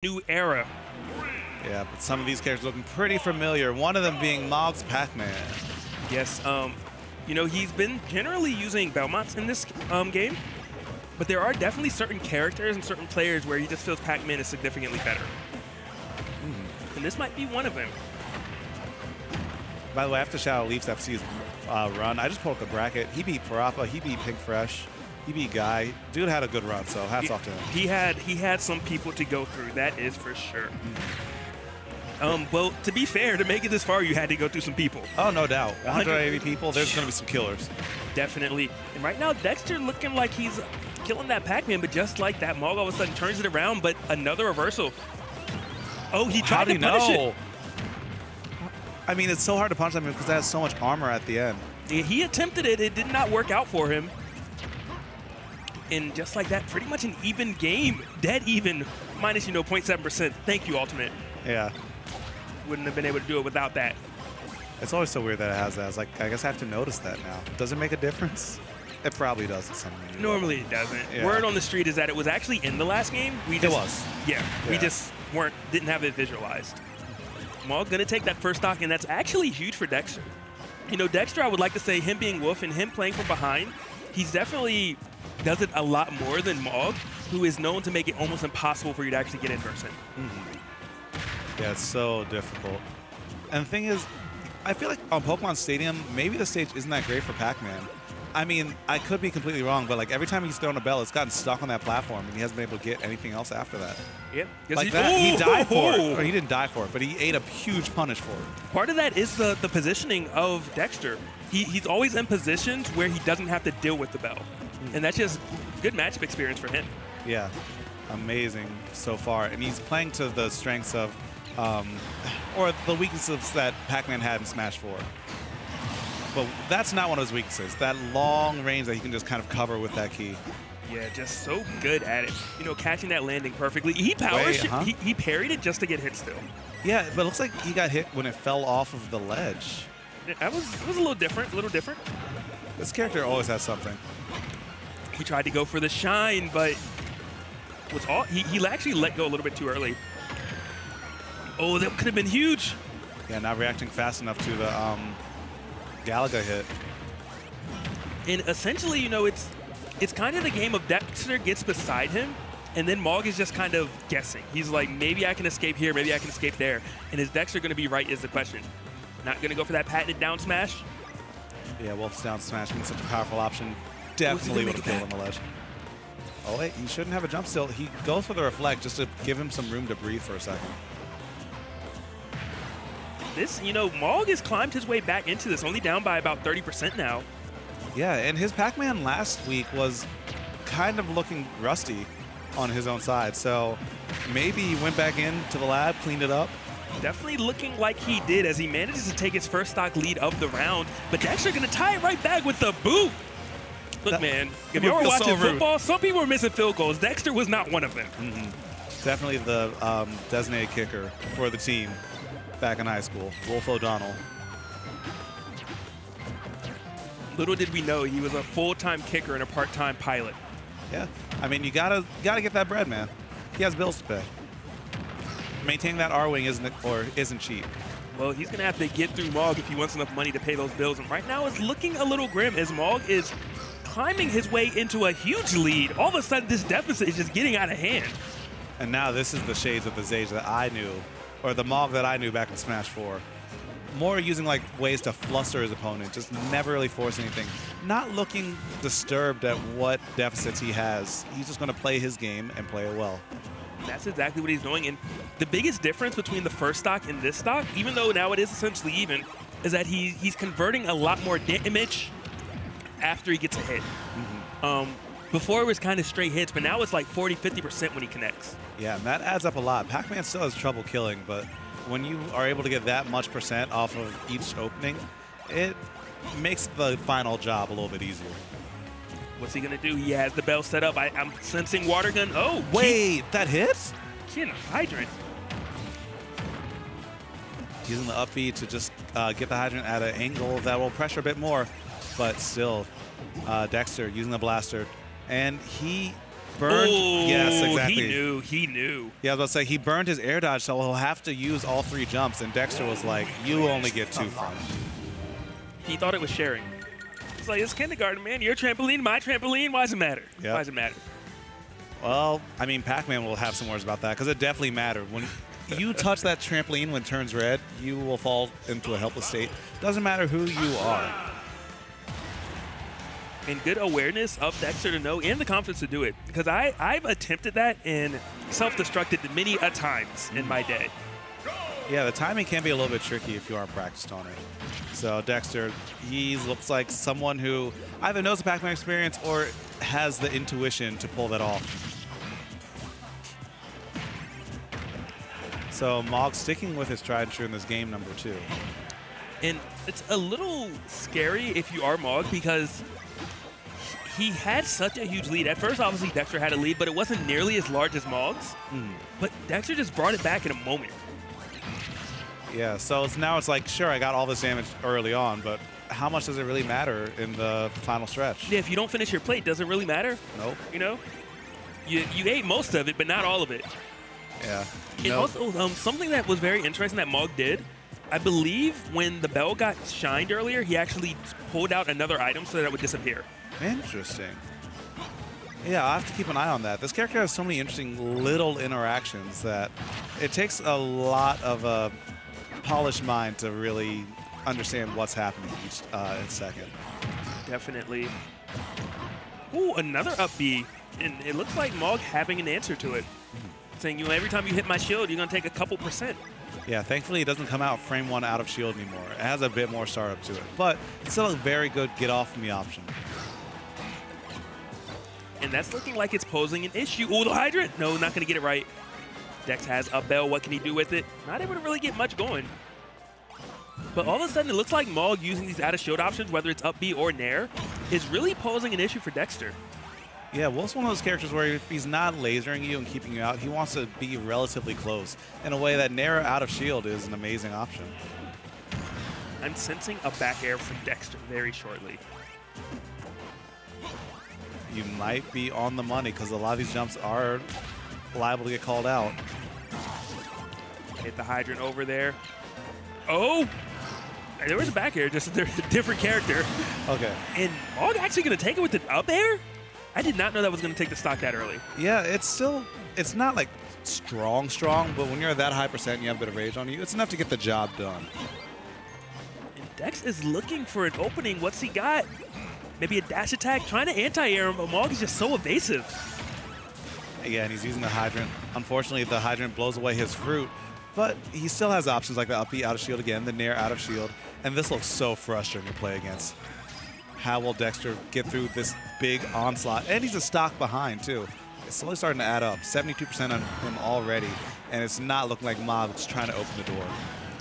new era. Yeah, but some of these characters looking pretty familiar. One of them being Mogg's Pacman. Yes, you know, he's been generally using Belmonts in this game, but there are definitely certain characters and certain players where he just feels Pacman is significantly better. And this might be one of them. By the way, I have to shout out Leafs FC's run. I just pulled up the bracket. He beat Parappa, he beat Pink Fresh, he beat Guy. Dude had a good run, so hats off to him. He had some people to go through, that is for sure. Well, to be fair, to make it this far, you had to go through some people. Oh, no doubt. 180 people, there's going to be some killers. Definitely. And right now, Dexter looking like he's killing that Pacman, but just like that, Mogg all of a sudden turns it around, but another reversal. Oh, he tried to punish it. I mean, it's so hard to punish that because it has so much armor at the end. Yeah, he attempted it. It did not work out for him. And just like that, pretty much an even game. Dead even, minus, 0.7%. Thank you, Ultimate. Yeah. Wouldn't have been able to do it without that. It's always so weird that it has that. It's like, I guess I have to notice that now. Does it make a difference? It probably does at some point. Normally it doesn't. Yeah. Word on the street is that it was actually in the last game. It was. Yeah, we just didn't have it visualized. Mogg gonna take that first stock, and that's actually huge for Dexter. Dexter, I would like to say, him being Wolf and him playing from behind, he's definitely does it a lot more than Mogg, who is known to make it almost impossible for you to actually get in person. Yeah, it's so difficult. And the thing is, I feel like on Pokemon Stadium, maybe the stage isn't that great for Pacman. I mean, I could be completely wrong, but like every time he's thrown a bell, it's gotten stuck on that platform, and he hasn't been able to get anything else after that. Yep. Like that, he died for it. Or he didn't die for it, but he ate a huge punish for it. Part of that is the positioning of Dexter. He's always in positions where he doesn't have to deal with the bell. And that's just good matchup experience for him. Yeah, amazing so far. And he's playing to the strengths of, or the weaknesses that Pacman had in Smash 4. But that's not one of his weaknesses. That long range that he can just kind of cover with that key. Yeah, just so good at it. Catching that landing perfectly. He he parried it just to get hit still. Yeah, but it looks like he got hit when it fell off of the ledge. It was a little different, This character always has something. He tried to go for the shine, but he actually let go a little bit too early. Oh, that could have been huge. Yeah, not reacting fast enough to the Galaga hit. And essentially, it's kind of the game of Dexter gets beside him, and then Mogg is just kind of guessing. He's like, maybe I can escape here, maybe I can escape there. And is Dexter going to be right is the question. Not going to go for that patented down smash? Yeah, Wolf's down smash being such a powerful option. Definitely would have killed on the ledge. Oh, wait, he shouldn't have a jump still. He goes for the reflect just to give him some room to breathe for a second. This, Mogg has climbed his way back into this, only down by about 30% now. Yeah, and his Pacman last week was kind of looking rusty on his own side, so maybe he went back into the lab, cleaned it up. Definitely looking like he did as he manages to take his first stock lead of the round, but Dexter going to tie it right back with the boot. Look, man, if you were watching football, some people were missing field goals. Dexter was not one of them. Definitely the designated kicker for the team back in high school, Wolf O'Donnell. Little did we know he was a full-time kicker and a part-time pilot. Yeah, I mean, you gotta get that bread, man. He has bills to pay. Maintaining that R-wing isn't cheap. Well, he's gonna have to get through Mogg if he wants enough money to pay those bills. And right now it's looking a little grim as Mogg is climbing his way into a huge lead. All of a sudden, this deficit is just getting out of hand. And now this is the shades of the Zage that I knew, or the Mogg that I knew back in Smash 4. More using like ways to fluster his opponent, just never really force anything. Not looking disturbed at what deficits he has. He's just going to play his game and play it well. That's exactly what he's doing. And the biggest difference between the first stock and this stock, even though now it is essentially even, is that he's converting a lot more damage after he gets a hit. Before it was kind of straight hits, but now it's like 40–50% when he connects. Yeah, and that adds up a lot. Pacman still has trouble killing, but when you are able to get that much percent off of each opening, it makes the final job a little bit easier. What's he going to do? He has the bell set up. I'm sensing water gun. Oh, wait, that hits? Ken Hydrant. Using the up B to just get the Hydrant at an angle that will pressure a bit more, but still, Dexter using the blaster. And he burned. Oh, yes, exactly. He knew. Yeah, I was about to say, he burned his air dodge, so he'll have to use all 3 jumps, and Dexter was like, you only get 2 from it. He thought it was sharing. It's like, it's kindergarten, man. Your trampoline, my trampoline. Why does it matter? Yep. Why does it matter? Well, I mean, Pacman will have some words about that, because it definitely mattered. When you touch that trampoline when it turns red, you will fall into a helpless state. Doesn't matter who you are. And good awareness of Dexter to know, and the confidence to do it. Because I've attempted that and self-destructed many a times in my day. Yeah, the timing can be a little bit tricky if you aren't practiced on it. So Dexter, he looks like someone who either knows the Pacman experience or has the intuition to pull that off. So Mogg sticking with his tried and true in this game number 2. And it's a little scary if you are Mogg, because he had such a huge lead. At first, obviously, Dexter had a lead, but it wasn't nearly as large as Mogg's. But Dexter just brought it back in a moment. Yeah, so now it's like, sure, I got all this damage early on, but how much does it really matter in the final stretch? Yeah, if you don't finish your plate, does it really matter? Nope. You know? You ate most of it, but not all of it. Yeah. And also, something that was very interesting that Mogg did, I believe when the bell got shined earlier, he actually pulled out another item so that it would disappear. Interesting. Yeah, I'll have to keep an eye on that. This character has so many interesting little interactions that it takes a lot of a polished mind to really understand what's happening each second. Definitely. Ooh, another up B. And it looks like Mogg having an answer to it. Saying, every time you hit my shield, you're going to take a couple %. Yeah, thankfully it doesn't come out frame 1 out of shield anymore. It has a bit more startup to it. But it's still a very good get off me option. And that's looking like it's posing an issue. Oh, the hydrant! No, not going to get it right. Dex has a bell. What can he do with it? Not able to really get much going. But all of a sudden, it looks like Mogg using these out-of-shield options, whether it's up B or Nair, is really posing an issue for Dexter. Yeah, Wolf's one of those characters where if he's not lasering you and keeping you out, he wants to be relatively close in a way that Nair out of shield is an amazing option. I'm sensing a back air from Dexter very shortly. You might be on the money because a lot of these jumps are liable to get called out. Hit the hydrant over there. Oh! There was a back air, just a different character. Okay. And Mogg actually going to take it with an up air? I did not know that was going to take the stock that early. Yeah, it's not like strong, but when you're at that high percent and you have a bit of rage on you, it's enough to get the job done. And Dex is looking for an opening. What's he got? Maybe a dash attack, trying to anti-air him, but Mogg is just so evasive. Yeah, and he's using the hydrant. Unfortunately, the hydrant blows away his fruit, but he still has options like the up B out of shield again, the Nair out of shield, and this looks so frustrating to play against. How will Dexter get through this big onslaught? And he's a stock behind, too. It's slowly starting to add up. 72% on him already, and it's not looking like Mogg's trying to open the door.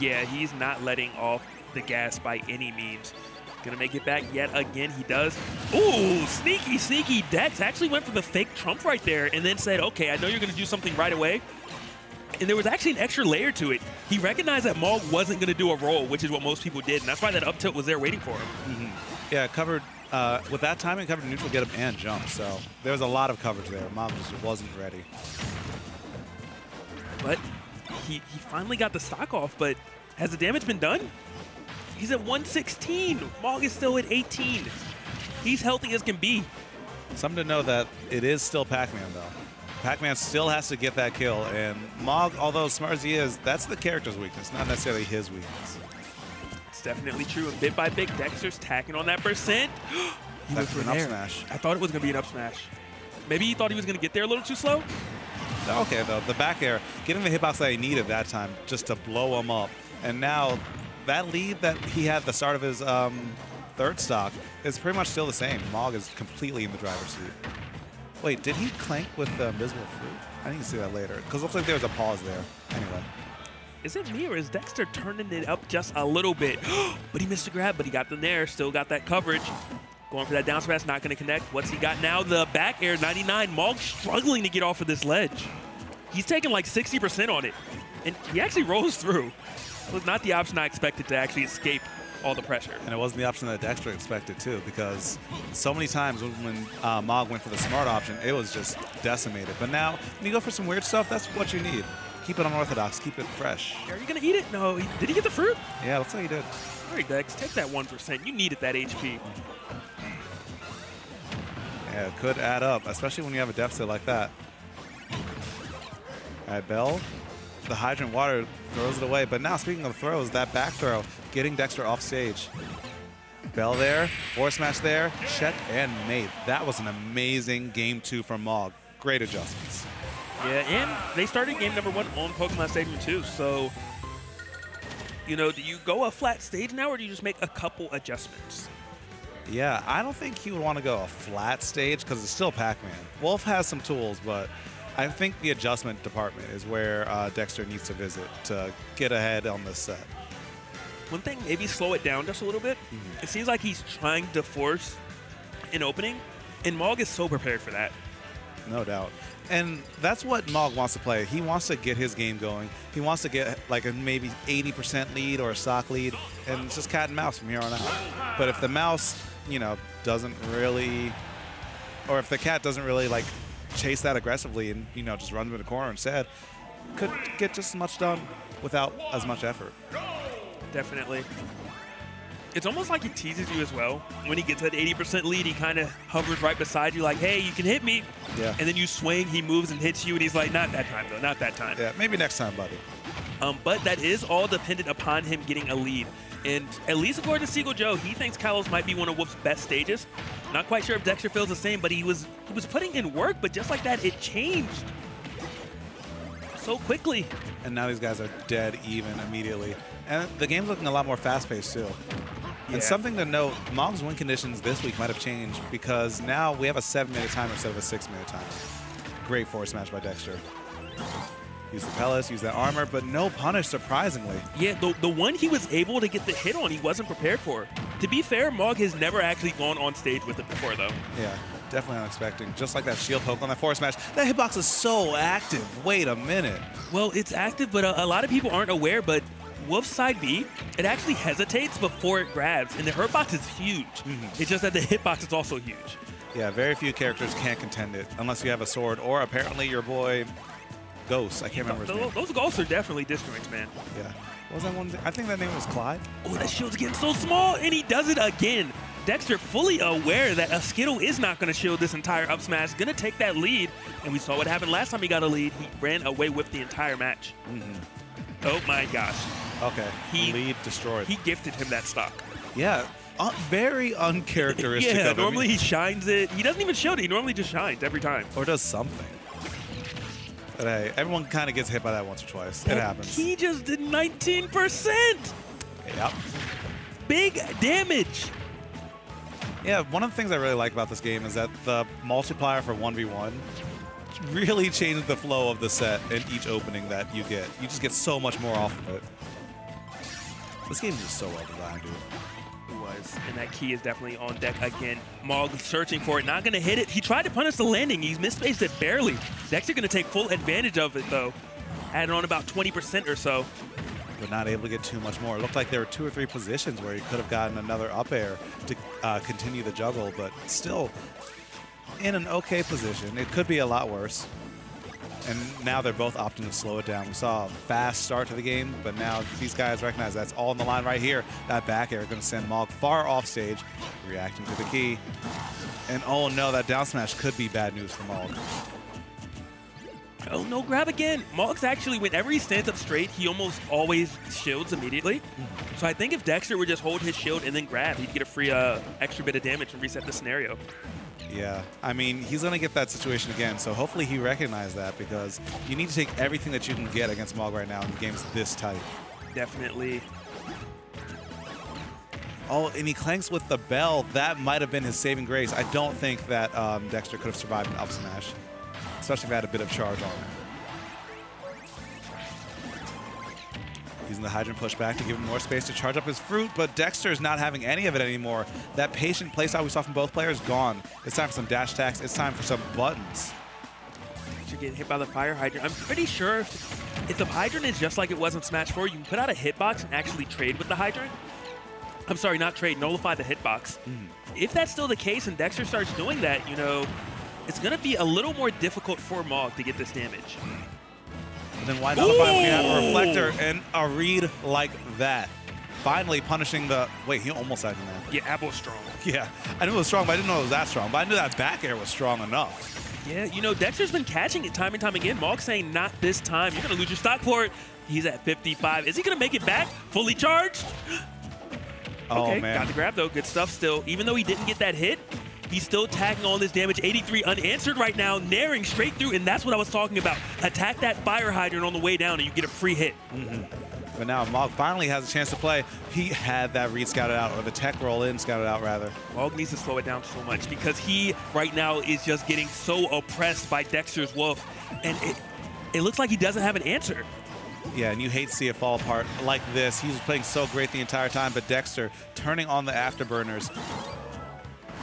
Yeah, he's not letting off the gas by any means. Gonna make it back yet again. He does. Ooh, sneaky. Dex actually went for the fake trump right there and then said, okay, I know you're gonna do something right away. And there was actually an extra layer to it. He recognized that Mogg wasn't gonna do a roll, which is what most people did, and that's why that up tilt was there waiting for him. Yeah, covered, with that timing, covered neutral, get him and jump, so there was a lot of coverage there. Mogg just wasn't ready. But he finally got the stock off, but has the damage been done? He's at 116. Mogg is still at 18. He's healthy as can be. Something to know that it is still Pacman, though. Pacman still has to get that kill, and Mogg, although as smart as he is, that's the character's weakness, not necessarily his weakness. It's definitely true, and bit by bit, Dexter's tacking on that percent. He went for an up smash. I thought it was going to be an up smash. Maybe he thought he was going to get there a little too slow? Okay, though, the back air, getting the hitbox that he needed that time just to blow him up, and now that lead that he had at the start of his third stock is pretty much still the same. Mogg is completely in the driver's seat. Wait, did he clank with the invisible fruit? I need to see that later, because it looks like there was a pause there. Anyway. Is it me, or is Dexter turning it up just a little bit? But he missed the grab, but he got the Nair, still got that coverage. Going for that down smash, not going to connect. What's he got now? The back air, 99. Mogg struggling to get off of this ledge. He's taking like 60% on it, and he actually rolls through. It was not the option I expected to actually escape all the pressure. And it wasn't the option that Dexter expected, too, because so many times when Mogg went for the smart option, it was just decimated. But now, when you go for some weird stuff, that's what you need. Keep it unorthodox. Keep it fresh. Are you going to eat it? No. Did he get the fruit? Yeah, looks like he did. All right, Dex, take that 1%. You needed that HP. Yeah, it could add up, especially when you have a deficit like that. All right, Bell. The hydrant water throws it away. But now, speaking of throws, that back throw, getting Dexter off stage. Bell there, forward smash there, check and mate. That was an amazing game 2 from Mogg. Great adjustments. Yeah, and they started game number 1 on Pokemon Stadium 2, so, you know, do you go a flat stage now, or do you just make a couple adjustments? Yeah, I don't think he would want to go a flat stage because it's still Pacman. Wolf has some tools, but I think the adjustment department is where Dexter needs to visit to get ahead on this set. One thing, maybe slow it down just a little bit. It seems like he's trying to force an opening, and Mogg is so prepared for that. No doubt. And that's what Mogg wants to play. He wants to get his game going. He wants to get like a maybe 80% lead or a stock lead, and it's just cat and mouse from here on out. But if the mouse, you know, doesn't really, or if the cat doesn't really like chase that aggressively and, you know, just runs in the corner instead, could get just as much done without as much effort. Definitely. It's almost like he teases you as well. When he gets that 80% lead, he kind of hovers right beside you like, hey, you can hit me. Yeah. And then you swing, he moves and hits you, and he's like, not that time, though, not that time. Yeah, maybe next time, buddy. But that is all dependent upon him getting a lead. And at least according to Seagull Joe, he thinks Kalos might be one of Wolf's best stages. Not quite sure if Dexter feels the same, but he was putting in work, but just like that, it changed so quickly. And now these guys are dead even immediately. And the game's looking a lot more fast-paced, too. Yeah. And something to note, Mogg's win conditions this week might have changed because now we have a 7-minute timer instead of a 6-minute timer. Great forward smash by Dexter. Use the pellets, use that armor, but no punish, surprisingly. Yeah, the one he was able to get the hit on, he wasn't prepared for. To be fair, Mogg has never actually gone on stage with it before, though. Yeah, definitely unexpected. Just like that shield poke on that forward smash. That hitbox is so active. Wait a minute. Well, it's active, but a lot of people aren't aware, but Wolf's side B, it actually hesitates before it grabs, and the hurt box is huge. It's just that the hitbox is also huge. Yeah, very few characters can't contend it unless you have a sword, or apparently your boy Ghost. I can't remember his name. Those ghosts are definitely disjoints, man. Yeah. What was that one? I think that name was Clyde. Oh, that shield's getting so small, and he does it again. Dexter fully aware that a Skittle is not going to shield this entire up smash, going to take that lead, and we saw what happened last time he got a lead. He ran away with the entire match. Oh my gosh. Okay, lead destroyed. He gifted him that stock. Yeah, very uncharacteristic of him. Normally he shines it. He doesn't even shield it. He normally just shines every time. Or does something. But hey, everyone kind of gets hit by that once or twice. It happens. He just did 19%. Yep. Big damage. Yeah, one of the things I really like about this game is that the multiplier for 1v1 really changes the flow of the set in each opening that you get. You just get so much more off of it. This game is just so well designed, dude. It was, and that key is definitely on deck again. Mogg searching for it, not going to hit it. He tried to punish the landing. He's misspaced it barely. Dexter going to take full advantage of it, though. Added on about 20% or so. But not able to get too much more. It looked like there were 2 or 3 positions where he could have gotten another up air to continue the juggle, but still in an okay position. It could be a lot worse. And now they're both opting to slow it down. We saw a fast start to the game, but now these guys recognize that's all on the line right here. That back air is going to send Mogg far off stage, reacting to the key. And oh no, that down smash could be bad news for Mogg. Oh no, grab again. Mogg's actually, whenever he stands up straight, he almost always shields immediately. So I think if Dexter would just hold his shield and then grab, he'd get a free extra bit of damage and reset the scenario. Yeah, I mean, he's going to get that situation again, so hopefully he recognized that because you need to take everything that you can get against Mogg right now in games this tight. Definitely. Oh, and he clanks with the bell. That might have been his saving grace. I don't think that Dexter could have survived an up smash, especially if he had a bit of charge on him. Using the hydrant pushback to give him more space to charge up his fruit, but Dexter's not having any of it anymore. That patient playstyle we saw from both players gone. It's time for some dash attacks. It's time for some buttons. You're getting hit by the fire hydrant. I'm pretty sure if the hydrant is just like it was in Smash 4, you can put out a hitbox and actually trade with the hydrant. I'm sorry, not trade, nullify the hitbox. If that's still the case and Dexter starts doing that, you know, it's going to be a little more difficult for Mogg to get this damage. Then why nullify when you have a reflector and a read like that? Finally punishing the... Wait, he almost had that. Yeah, Apple's strong. Yeah, I knew it was strong, but I didn't know it was that strong. But I knew that back air was strong enough. Yeah, you know, Dexter's been catching it time and time again. Mogg saying, not this time. You're going to lose your stock for it. He's at 55. Is he going to make it back? Fully charged? Oh, Okay, man. got the grab, though. Good stuff still. Even though he didn't get that hit, he's still tagging all this damage. 83 unanswered right now, naring straight through, and that's what I was talking about. Attack that fire hydrant on the way down, and you get a free hit. But now Mogg finally has a chance to play. He had that read scouted out, or the tech roll in scouted out, rather. Mogg needs to slow it down so much because he, right now, is just getting so oppressed by Dexter's Wolf, and it looks like he doesn't have an answer. Yeah, and you hate to see it fall apart like this. He was playing so great the entire time, but Dexter turning on the afterburners.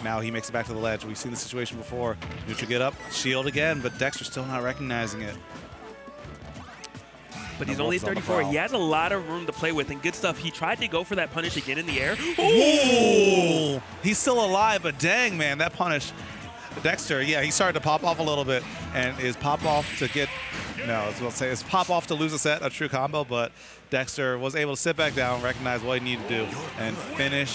Now he makes it back to the ledge. We've seen the situation before. Neutral get up, shield again, but Dexter's still not recognizing it. But he's only 34. He has a lot of room to play with, and good stuff. He tried to go for that punish again in the air. Ooh! He's still alive, but dang, man, that punish. Dexter, yeah, he started to pop off a little bit, and is pop off to get, no, I was going to say, is pop off to lose a set, a true combo, but Dexter was able to sit back down, recognize what he needed to do, and finish